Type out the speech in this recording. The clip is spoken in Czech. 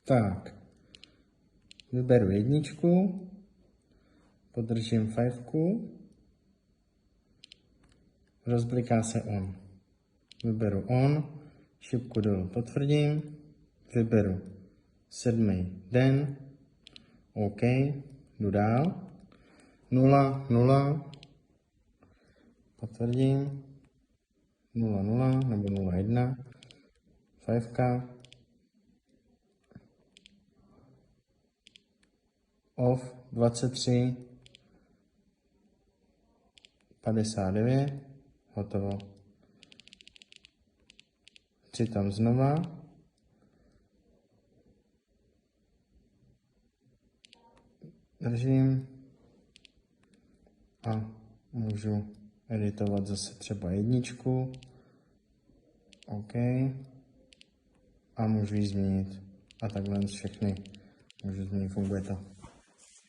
Tak, vyberu jedničku, podržím 5, rozbliká se on. Vyberu on, šipku dolů potvrdím, vyberu 7. den, OK, jdu dál, 0, 0, potvrdím, 0, 0 nebo 0, 1, 5, off 23, 59, hotovo. 3 tam znova. Držím a můžu editovat zase třeba jedničku. OK. A můžu ji změnit. A takhle všechny můžu změnit, funguje to.